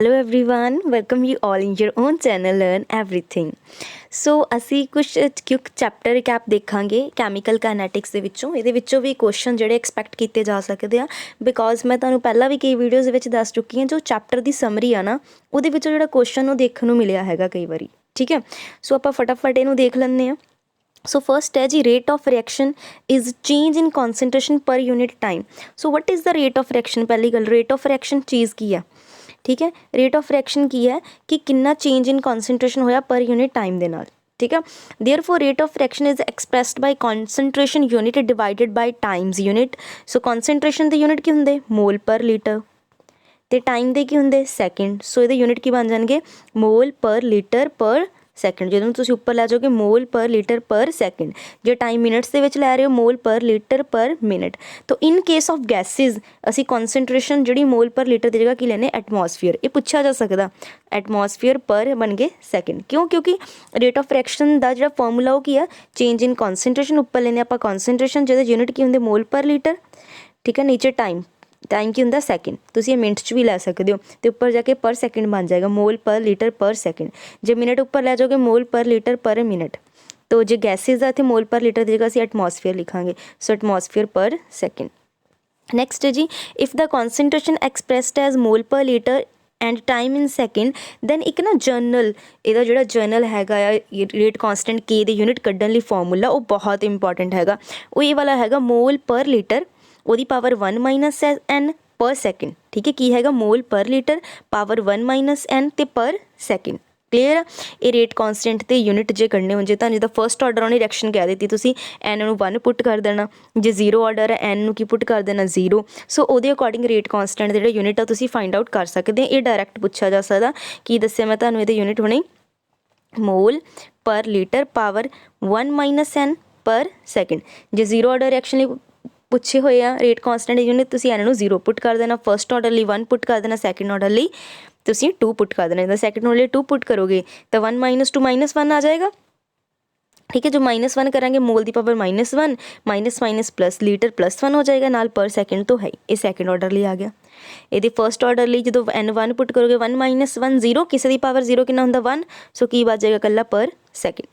Hello everyone, welcome you all in your own channel learn everything. So ਅਸੀਂ ਕੁਝ quick chapter ਰਿਕੈਪ ਦੇਖਾਂਗੇ chemical ਕਾਇਨੈਟਿਕਸ ਦੇ ਵਿੱਚੋਂ ਵੀ ਕੁਐਸਚਨ ਜਿਹੜੇ ਐਕਸਪੈਕਟ ਕੀਤੇ ਜਾ ਸਕਦੇ ਆ, ਬਿਕੋਜ਼ ਮੈਂ ਤੁਹਾਨੂੰ ਪਹਿਲਾਂ ਵੀ ਕਈ ਵੀਡੀਓਜ਼ ਦੇ ਵਿੱਚ ਦੱਸ ਚੁੱਕੀ ਹਾਂ ਜੋ ਚੈਪਟਰ ਦੀ ਸਮਰੀ ਆ ਨਾ ਉਹਦੇ ਵਿੱਚੋਂ ਜਿਹੜਾ ਕੁਐਸਚਨ ਉਹ ਦੇਖਣ ਨੂੰ ਮਿਲਿਆ ਹੈਗਾ ਕਈ ਵਾਰੀ। ਠੀਕ ਹੈ, ਸੋ ਆਪਾਂ ਫਟਾਫਟ ਇਹਨੂੰ ਦੇਖ ਲੈਂਦੇ ਹਾਂ। सो फर्स्ट है जी, rate of reaction is change in concentration per unit time. So what is the rate of reaction? पहली गल, रेट ऑफ रिएक्शन चीज़ की है। ठीक है, रेट ऑफ रिएक्शन की है कि कितना चेंज इन कॉन्सेंट्रेशन होया पर यूनिट टाइम दे नाल। ठीक है, therefore rate of reaction is expressed by concentration unit divided by times unit. So concentration के यूनिट की होंगे मोल पर लीटर ते टाइम के की होंगे सैकेंड। सो ये यूनिट की बन जाएंगे मोल पर लीटर पर सैकेंड। जो तुम उपर लै जाओगे मोल पर लीटर पर सैकेंड, जो टाइम मिनट्स के लै रहे हो मोल पर लीटर पर मिनट। तो इन केस ऑफ गैसिज असी कॉन्सेंट्रेशन जी मोल पर लीटर की जगह की लेने एटमोसफीयर। ये पूछा जा सकता, एटमोसफीयर पर बन गए सैकेंड। क्यों? क्योंकि रेट ऑफ रिएक्शन का जो फॉर्मूला वो की है चेंज इन कॉन्सेंट्रेशन, उपर लेने आप कॉन्सेंट्रेशन जो यूनिट की होंगे मोल पर लीटर। ठीक है, नीचे टाइम की होंगे सैकेंड, तुम ये मिनट भी लै सकते हो तो उपर जाके पर सैकेंड बन जाएगा मोल पर लीटर पर सैकेंड। जो मिनट उपर लै जाओगे मोल पर लीटर पर मिनट। तो जो गैसिज है इतने मोल पर लीटर की जगह असीं एटमोसफीयर लिखांगे। सो एटमोसफीयर पर सैकेंड। नैक्सट है जी, if the concentration expressed as mole per litre and time in second then एक ना जर्नल, ਇਹਦਾ ਜਿਹੜਾ ਜਰਨਲ ਹੈਗਾ ਆ ਰੇਟ ਕਾਂਸਟੈਂਟ ਕੇ ਦੇ यूनिट ਕੱਢਣ ਲਈ ਫਾਰਮੂਲਾ ਉਹ ਬਹੁਤ ਇੰਪੋਰਟੈਂਟ ਹੈਗਾ। ਉਹ ਇਹ ਵਾਲਾ ਹੈਗਾ मोल पर लीटर ਉਹਦੀ ਪਾਵਰ 1 ਮਾਈਨਸ n पर सैकेंड। ठीक है, की हैगा मोल per litre power 1 minus n ते पर सैकेंड। क्लीयर आ? ये रेट कॉन्सटेंट ते यूनिट जे करने हो जे तो जिदा फर्स्ट ऑर्डर वाली रिएक्शन कह दी तुसी n नूं 1 पुट कर देना, जे जीरो ऑर्डर है n नूं की पुट कर देना 0। सो ਉਹਦੇ अकॉर्डिंग रेट कॉन्सटेंट ਜਿਹੜੇ यूनिट आ तुसी फाइंड आउट कर सकते हैं। ये डायरैक्ट पूछा जा सकता की दस्सिया मैं तुहानूं ਇਹਦੇ यूनिट हुणे मोल per litre power 1 minus n पर सैकेंड। जे जीरो ऑर्डर रिएक्शन पूछे हुए आ रेट कॉन्सटेंट यूनिट तुसी एन 0 पुट कर देना, फर्स्ट ऑर्डर लिए 1 पुट कर देना, सैकेंड ऑर्डर लिए तुसी 2 पुट कर देना। सैकेंड ऑर्डर लिए 2 पुट करोगे तो 1 माइनस 2 माइनस 1 आ जाएगा। ठीक है, जो -1 करेंगे मोल की power -1 minus minus plus litre +1 हो जाएगा नाल पर सैकेंड तो है। ये सैकेंड ऑर्डर लिए आ गया। ये फर्स्ट ऑर्डर लिए जो n 1 पुट करोगे 1 माइनस 1 0, किसी की पावर 0 कितना होंगे 1। सो की बच जाएगा कला पर सैकेंड।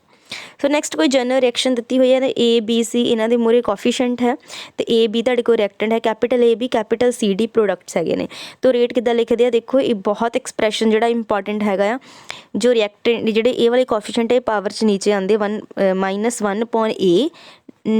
सो नैक्सट कोई जनरल रिएक्शन दी हुई है ए बी सी, इन्हों के मूहरे कोफिशेंट है तो ए बी तुहाडे कोल रिएक्टेंट है capital A B capital C D products है। तो रेट किद्दां लिखदे आ देखो, ये बहुत एक्सप्रैशन जिहड़ा इंपॉर्टेंट हैगा आ। जो रिएक्टेंट जिहड़े ए वाले कोफिशेंट है पावर च नीचे आंदे 1 -1 अपॉन ए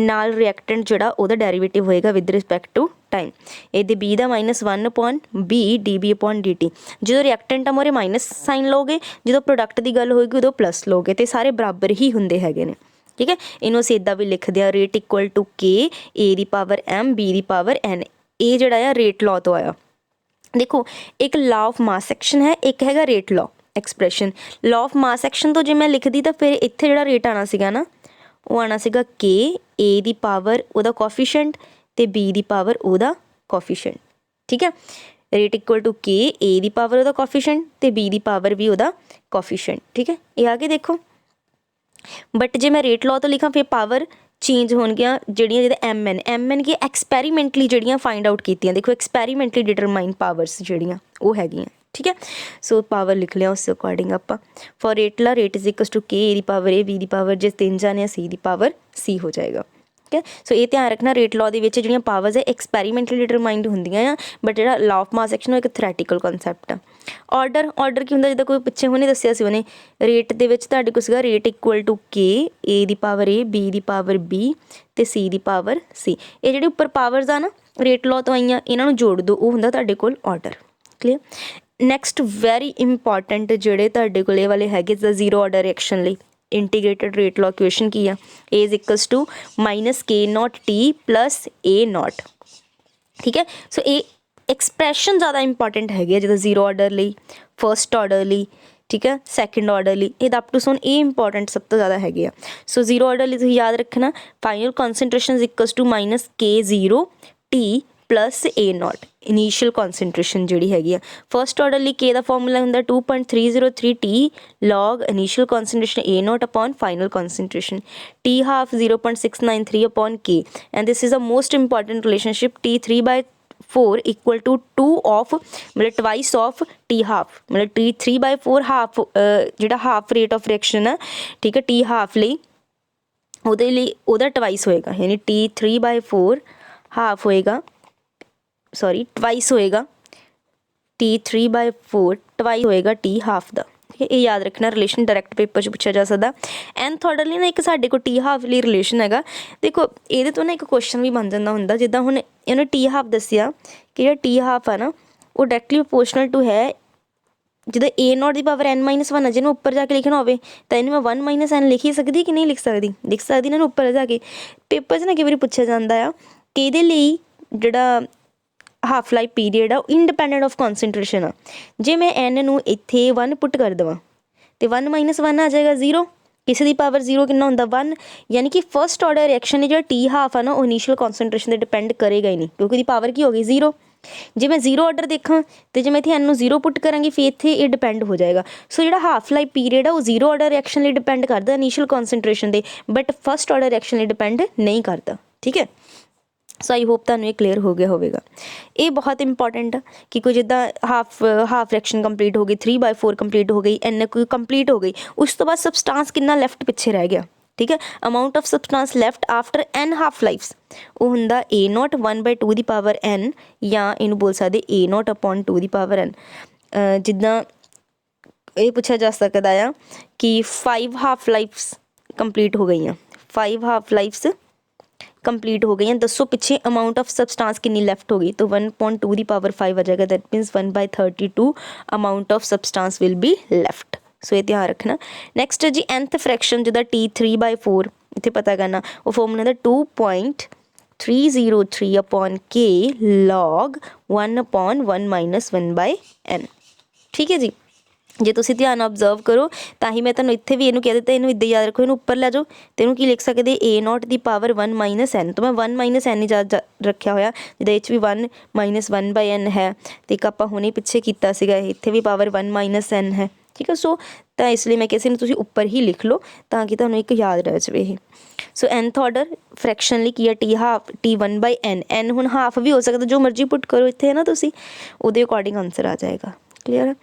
नाल रिएक्टेंट जिहड़ा उहदा डेरीवेटिव होएगा विद रिस्पैक्ट टू टाइम। ये बी का -1 upon B D B upon D T. जो रिएक्टेंट आ मोरे माइनस साइन लोगे, जो प्रोडक्ट की गल होगी उदों प्लस लोगे, तो सारे बराबर ही होंगे हैगे ने। ठीक है, इनू असीं इदां भी लिखते हैं rate equal to K A दी पावर m बी दी पावर n। ये जिहड़ा आ रेट लॉ तो आया। देखो एक लॉ ऑफ मास एक्शन है, एक हैगा rate law expression. Law of mass action तो जे मैं लिखती तो फिर इत्थे जिहड़ा रेट आना सीगा ना वो आना सीगा के ए दी पावर उहदा कोफिशेंट ते बी दी पावर उहदा कोफिशेंट। ठीक है, rate equal to K A दी पावर उहदा कोफिशेंट ते बी दी पावर भी उहदा कोफिशेंट। ठीक है, ये आगे देखो। बट जे मैं रेट लॉ तो लिखा फिर पावर चेंज होणगियां जिहड़ियां जिहदे एम एन की एक्सपैरीमेंटली जिहड़ियां फाइंड आउट कीतियां। देखो एक्सपैरीमेंटली डिटरमाइन पावर्स जिहड़ियां वो हैगियां। ठीक है, सो पावर लिख लिया उस अकॉर्डिंग आप for rate law rate is equal to K A दी पावर ए बी दी पावर जे 3 जाने सी दी पावर सी हो जाएगा। ठीक है, सो ये ध्यान रखना रेट लॉ के जो पावर्स है एक्सपैरीमेंटली डिटरमाइंड होंदियां, बट जो लॉ ऑफ मास एक्शन एक थ्रैटिकल कॉन्सैप्ट आ। ऑर्डर की होंगे जिदा कोई पिछे हुणे दस्सिया सी उन्हें रेट के तुहाडे कोल सीगा rate equal to K A दी पावर ए बी दी पावर बी ते सी दी पावर सी। ये जिहड़ी उपर पावर्स आ ना रेट लॉ तो आईयां इन्हां नूं जोड़ दो, वो हुंदा तुहाडे कोल order. Clear. Next very important जिहड़े तुहाडे कोल वाले हैगे जीरो ऑर्डर रिएक्शन लई इंटीग्रेटेड रेट लॉ इक्वेशन की है A is equals to minus K naught T plus A naught. ठीक है, सो ये एक्सप्रैशन ज़्यादा इंपॉर्टेंट है जो जीरो ऑर्डर ली फर्स्ट ऑर्डर ली। ठीक है, सैकेंड ऑर्डर ली ये अप टू सोन ये इंपॉर्टेंट सब तो ज़्यादा है। सो जीरो ऑर्डर ली तुसीं याद रखना final concentration is equals to minus K zero T plus A naught initial concentration जी हैगी। फर्स्ट ऑर्डर लिए के फॉर्मूला होंगे 2.303 T log initial concentration A naught upon final concentration T half 0.693 upon K. And this is the most important relationship T3/4 4 equal to 2 of मतलब twice of T half मतलब T 3/4 half ਜਿਹੜਾ half rate of reaction ਹੈ ਠੀਕ ਹੈ T half ਲਈ ਉਹਦੇ ਲਈ ਉਹਦਾ ਟਵਾਈਸ ਹੋਏਗਾ ਯਾਨੀ टी 3/4 ਹਾਫ ਹੋਏਗਾ ਸੌਰੀ ਟਵਾਈਸ ਹੋਏਗਾ टी 3/4 ਟਵਾਈਸ ਹੋਏਗਾ टी ਹਾਫ ਦਾ ਠੀਕ ਹੈ ਇਹ ਯਾਦ ਰੱਖਣਾ ਰਿਲੇਸ਼ਨ ਡਾਇਰੈਕਟ ਪੇਪਰ 'ਚ ਪੁੱਛਿਆ ਜਾ ਸਕਦਾ nth ਆਰਡਰ ਲਈ ਨਾ ਇੱਕ ਸਾਡੇ ਕੋਲ टी ਹਾਫ ਲਈ ਰਿਲੇਸ਼ਨ ਹੈਗਾ ਦੇਖੋ ਇਹਦੇ ਤੋਂ ਨਾ ਇੱਕ ਕੁਐਸਚਨ ਵੀ ਬਣ ਜਾਂਦਾ ਹੁੰਦਾ ਜਿੱਦਾਂ ਹੁਣ ਇਹਨੇ टी ਹਾਫ ਦੱਸਿਆ ਕਿ ਜਿਹੜਾ टी ਹਾਫ ਆ ਨਾ ਉਹ ਡਾਇਰੈਕਟਲੀ ਪ੍ਰੋਪੋਰਸ਼ਨਲ ਟੂ ਹੈ ਜਦੋਂ a0 ਦੀ ਪਾਵਰ n-1 ਹੈ ਜਿਹਨੂੰ ਉੱਪਰ ਜਾ ਕੇ ਲਿਖਣਾ ਹੋਵੇ ਤਾਂ ਇਹਨੂੰ ਮੈਂ 1 - n ਲਿਖ ਹੀ ਸਕਦੀ ਕਿ ਨਹੀਂ ਲਿਖ ਸਕਦੀ ਇਹਨਾਂ ਨੂੰ ਉੱਪਰ ਜਾ ਕੇ ਪੇਪਰ 'ਚ ਨਾ ਕਈ ਵਾਰੀ ਪੁੱਛਿਆ ਜਾਂਦਾ ਆ ਕਿ ਇਹਦੇ ਲਈ ਜਿਹੜਾ ਹਾਫ ਲਾਈਫ ਪੀਰੀਅਡ ਆ ਉਹ ਇੰਡੀਪੈਂਡੈਂਟ ਆਫ ਕੌਨਸਨਟ੍ਰੇਸ਼ਨ ਆ ਜੇ ਮੈਂ n ਨੂੰ ਇੱਥੇ 1 ਪੁੱਟ ਕਰ ਦੇਵਾਂ ਅਤੇ 1 - 1 ਆ ਜਾਏਗਾ 0 ਕਿਸੇ ਦੀ ਪਾਵਰ 0 ਕਿੰਨਾ ਹੁੰਦਾ 1 ਯਾਨੀ ਕਿ ਫਸਟ ਆਰਡਰ ਰਿਐਕਸ਼ਨ ਜਿਹੜਾ टी ਹਾਫ ਆ ਨਾ ਉਹ ਇਨੀਸ਼ੀਅਲ ਕੌਨਸਨਟ੍ਰੇਸ਼ਨ 'ਤੇ ਡਿਪੈਂਡ ਕਰੇਗਾ ਹੀ ਨਹੀਂ ਕਿਉਂਕਿ ਉਹਦੀ ਪਾਵਰ ਕੀ ਹੋ ਗਈ 0 ਜੇ ਮੈਂ 0 ਆਰਡਰ ਦੇਖਾਂ ਅਤੇ ਜੇ ਮੈਂ ਇੱਥੇ n ਨੂੰ 0 ਪੁੱਟ ਕਰਾਂਗੀ ਫਿਰ ਇੱਥੇ ਇਹ ਡਿਪੈਂਡ ਹੋ ਜਾਏਗਾ ਸੋ ਜਿਹੜਾ ਹਾਫ ਲਾਈਫ ਪੀਰੀਅਡ ਆ ਉਹ 0 ਆਰਡਰ ਰਿਐਕਸ਼ਨ ਲਈ ਡਿਪੈਂਡ ਕਰਦਾ ਇਨੀਸ਼ੀਅਲ ਕੌਨਸਨਟ੍ਰੇਸ਼ਨ 'ਤੇ ਬਟ ਫਸਟ ਆਰਡਰ ਰਿਐਕਸ਼ਨ ਲਈ ਡਿਪੈਂਡ ਨਹੀਂ ਕਰਦਾ ਠੀਕ ਹੈ ਸੋ ਆਈ ਹੋਪ ਤੁਹਾਨੂੰ ਇਹ ਕਲੀਅਰ ਹੋ ਗਿਆ ਹੋਵੇਗਾ ਇਹ ਬਹੁਤ ਇੰਪੋਰਟੈਂਟ ਆ ਕਿ ਕੋਈ ਜਿੱਦਾਂ ਹਾਫ ਰਿਐਕਸ਼ਨ ਕੰਪਲੀਟ ਹੋ ਗਈ 3/4 ਕੰਪਲੀਟ ਹੋ ਗਈ n ਕੋਈ ਕੰਪਲੀਟ ਹੋ ਗਈ ਉਸ ਤੋਂ ਬਾਅਦ ਸਬਸਟਾਂਸ ਕਿੰਨਾ ਲੈਫਟ ਪਿੱਛੇ ਰਹਿ ਗਿਆ ਠੀਕ ਹੈ amount of substance left after n half lives ਉਹ ਹੁੰਦਾ a0 1/2 ਦੀ ਪਾਵਰ n ਜਾਂ ਇਹਨੂੰ ਬੋਲ ਸਕਦੇ a0 ਅਪੋਨ 2 ਦੀ ਪਾਵਰ n ਜਿੱਦਾਂ ਇਹ ਪੁੱਛਿਆ ਜਾ ਸਕਦਾ ਆ ਕਿ 5 ਹਾਫ ਲਾਈਫਸ ਕੰਪਲੀਟ ਹੋ ਗਈਆਂ 5 ਹਾਫ ਲਾਈਫਸ ਕੰਪਲੀਟ ਹੋ ਗਈਆਂ ਦੱਸੋ ਪਿੱਛੇ ਅਮਾਊਂਟ ਆਫ ਸਬਸਟਾਂਸ ਕਿੰਨੀ ਲੈਫਟ ਹੋ ਗਈ ਤਾਂ 1/2 ਦੀ ਪਾਵਰ 5 ਆ ਜਾਏਗਾ that means 1/32 amount of substance will be left so ਇਹ ਧਿਆਨ ਰੱਖਣਾ ਨੈਕਸਟ ਜੀ nth ਫਰੈਕਸ਼ਨ ਜਿੱਦਾਂ टी 3/4 ਇੱਥੇ ਪਤਾ ਕਰਨਾ ਉਹ ਫਾਰਮੂਲਾ ਦਾ 2.303 ਅਪੋਨ k log 1/1 - 1/n ਠੀਕ ਹੈ ਜੀ ਜੇ ਤੁਸੀਂ ਧਿਆਨ ਨਾਲ ਓਬਜ਼ਰਵ ਕਰੋ ਤਾਂ ਹੀ ਮੈਂ ਤੁਹਾਨੂੰ ਇੱਥੇ ਵੀ ਇਹਨੂੰ ਕਹਿ ਦਿੱਤਾ ਇਹਨੂੰ ਇੱਦਾਂ ਯਾਦ ਰੱਖੋ ਇਹਨੂੰ ਉੱਪਰ ਲੈ ਜਾਓ ਅਤੇ ਇਹਨੂੰ ਕੀ ਲਿਖ ਸਕਦੇ a0 ਦੀ ਪਾਵਰ 1 - n ਤਾਂ ਮੈਂ 1 - n ਹੀ ਯਾਦ ਰੱਖਿਆ ਹੋਇਆ ਜਿਹਦੇ ਵਿੱਚ ਵੀ 1 - 1/n ਹੈ ਅਤੇ ਇੱਕ ਆਪਾਂ ਹੁਣੇ ਪਿੱਛੇ ਕੀਤਾ ਸੀਗਾ ਇੱਥੇ ਵੀ ਪਾਵਰ 1 - n ਹੈ ਠੀਕ ਹੈ ਸੋ ਤਾਂ ਇਸ ਲਈ ਮੈਂ ਕਿਸੇ ਨੂੰ ਤੁਸੀਂ ਉੱਪਰ ਹੀ ਲਿਖ ਲਓ ਤਾਂ ਕਿ ਤੁਹਾਨੂੰ ਇੱਕ ਯਾਦ ਰਹਿ ਜਾਵੇ ਇਹ ਸੋ nth ਆਰਡਰ ਫਰੈਕਸ਼ਨ ਲਈ ਕੀ ਹੈ T half T 1/n n ਹੁਣ ਹਾਫ ਵੀ ਹੋ ਸਕਦਾ ਜੋ ਮਰਜ਼ੀ ਪੁੱਟ ਕਰੋ ਇੱਥੇ ਹੈ ਨਾ ਤੁਸੀਂ ਉਹਦੇ ਅਕੋਰਡਿੰਗ ਆਨਸਰ ਆ ਜਾਏਗਾ ਕਲੀਅਰ ਹੈ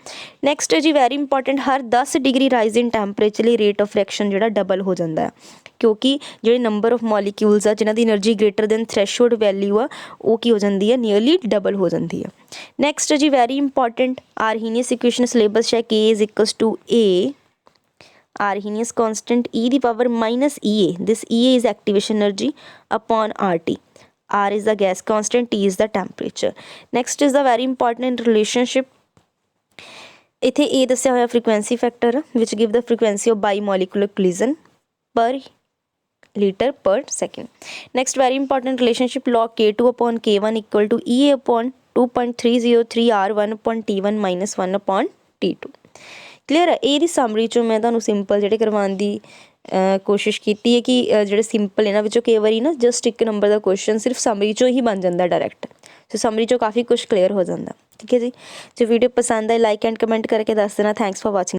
ਨੈਕਸਟ ਹੈ ਜੀ ਵੈਰੀ ਇੰਪੋਰਟੈਂਟ ਹਰ 10 ਡਿਗਰੀ ਰਾਈਜ਼ ਇਨ ਟੈਂਪਰੇਚਰ ਲਈ ਰੇਟ ਆਫ ਰਿਐਕਸ਼ਨ ਜਿਹੜਾ ਡਬਲ ਹੋ ਜਾਂਦਾ ਹੈ ਕਿਉਂਕਿ ਜਿਹੜੇ ਨੰਬਰ ਆਫ ਮੋਲੀਕਿਊਲਸ ਆ ਜਿਨ੍ਹਾਂ ਦੀ energy greater then threshold value ਆ ਉਹ ਕੀ ਹੋ ਜਾਂਦੀ ਹੈ ਨੀਅਰਲੀ ਡਬਲ ਹੋ ਜਾਂਦੀ ਹੈ ਨੈਕਸਟ ਹੈ ਜੀ ਵੈਰੀ ਇੰਪੋਰਟੈਂਟ ਆਰਹੀਨੀਅਸ ਇਕੁਏਸ਼ਨ ਸਿਲੇਬਸ ਹੈ k = a Arrhenius constant e the power -EA this EA is activation energy upon RT R is the gas constant T is the temperature next is the very important relationship ਇੱਥੇ A ਦੱਸਿਆ ਹੋਇਆ frequency factor which give the frequency of bimolecular collision per liter per second next very important relationship log K2 upon K1 equal to EA upon 2.303 R1 upon T1 - 1 upon T2 clear ਹੈ ਇਹਦੀ summary 'ਚੋਂ ਮੈਂ ਤੁਹਾਨੂੰ simple ਜਿਹੜੇ ਕਰਵਾਉਣ ਦੀ ਕੋਸ਼ਿਸ਼ ਕੀਤੀ ਹੈ ਕਿ ਜਿਹੜੇ ਸਿੰਪਲ ਇਹਨਾਂ ਵਿੱਚੋਂ ਕਈ ਵਾਰੀ ਨਾ ਜਸਟ ਇੱਕ ਨੰਬਰ ਦਾ ਕੁਐਸਚਨ ਸਿਰਫ ਸਮਰੀ 'ਚੋਂ ਹੀ ਬਣ ਜਾਂਦਾ ਡਾਇਰੈਕਟ ਸੋ ਸਮਰੀ 'ਚੋਂ ਕਾਫੀ ਕੁਛ ਕਲੀਅਰ ਹੋ ਜਾਂਦਾ ਠੀਕ ਹੈ ਜੀ ਜੇ ਵੀਡੀਓ ਪਸੰਦ ਆਏ ਲਾਈਕ ਐਂਡ ਕਮੈਂਟ ਕਰਕੇ ਦੱਸ ਦੇਣਾ ਥੈਂਕਸ ਫॉर ਵਾਚਿੰਗ